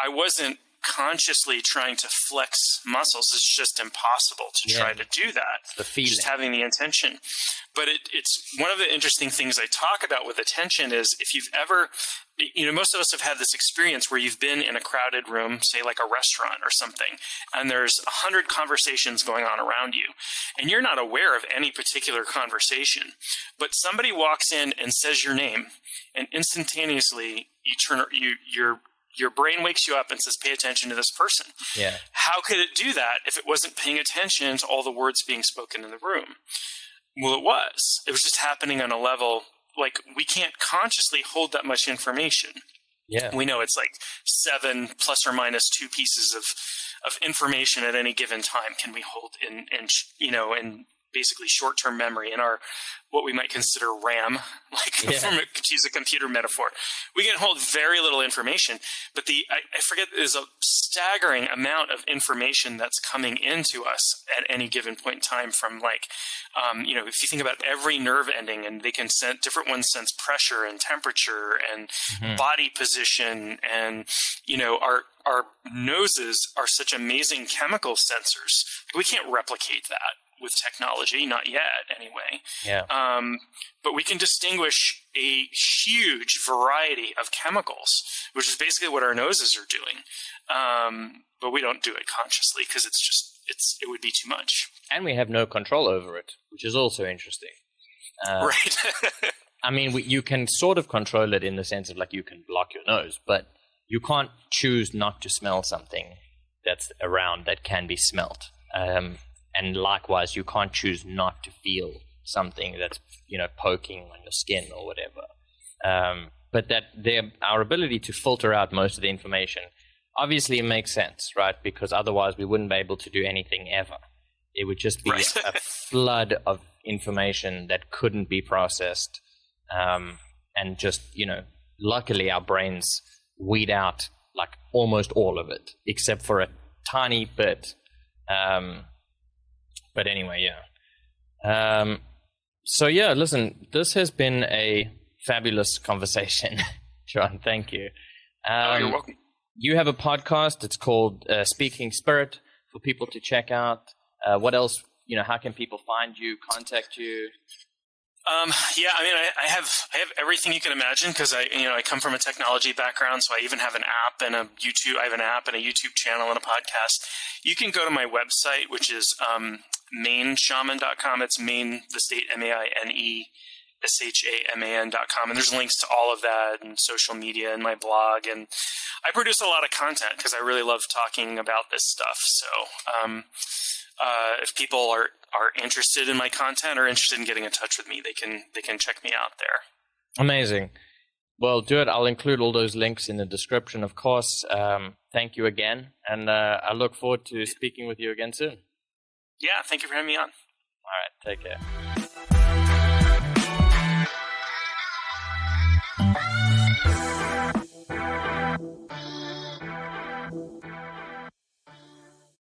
I wasn't consciously trying to flex muscles. It's just impossible to try to do that. The feeling. Just having the intention. But it's one of the interesting things I talk about with attention is if you've ever, most of us have had this experience where you've been in a crowded room, say like a restaurant or something, and there's 100 conversations going on around you, and you're not aware of any particular conversation, but somebody walks in and says your name, and instantaneously your brain wakes you up and says, pay attention to this person. Yeah. How could it do that if it wasn't paying attention to all the words being spoken in the room? Well, it was. It was just happening on a level, like we can't consciously hold that much information. Yeah. We know it's like 7 plus or minus 2 pieces of information at any given time can we hold in basically short-term memory in our what we might consider RAM, to use a computer metaphor. We can hold very little information, but I forget there's a staggering amount of information that's coming into us at any given point in time from if you think about every nerve ending, and they can sense, different ones sense pressure and temperature and body position, and our noses are such amazing chemical sensors. We can't replicate that with technology, not yet anyway. Yeah. But we can distinguish a huge variety of chemicals, which is basically what our noses are doing. But we don't do it consciously because it would be too much. And we have no control over it, which is also interesting. Right. I mean, you can sort of control it in the sense of you can block your nose, but you can't choose not to smell something that's around that can be smelt. And likewise, you can't choose not to feel something that's, poking on your skin or whatever. But our ability to filter out most of the information obviously makes sense, right? Because otherwise we wouldn't be able to do anything ever. It would just be a flood of information that couldn't be processed. And just, luckily our brains weed out almost all of it, except for a tiny bit. But anyway, yeah. So yeah, listen, this has been a fabulous conversation, John. Thank you. You're welcome. You have a podcast. It's called Speaking Spirit for people to check out. What else? How can people find you, contact you? I have everything you can imagine because I come from a technology background, so I even have an app and a YouTube. I have an app and a YouTube channel and a podcast. You can go to my website, which is mainshaman.com. It's Maine, the state, MAINESHAMAN.com, and there's links to all of that and social media and my blog. And I produce a lot of content because I really love talking about this stuff. So if people are interested in my content or interested in getting in touch with me, they can check me out there. Amazing. Well, do it. I'll include all those links in the description, of course. Thank you again, and I look forward to speaking with you again soon. Yeah, thank you for having me on. All right, take care.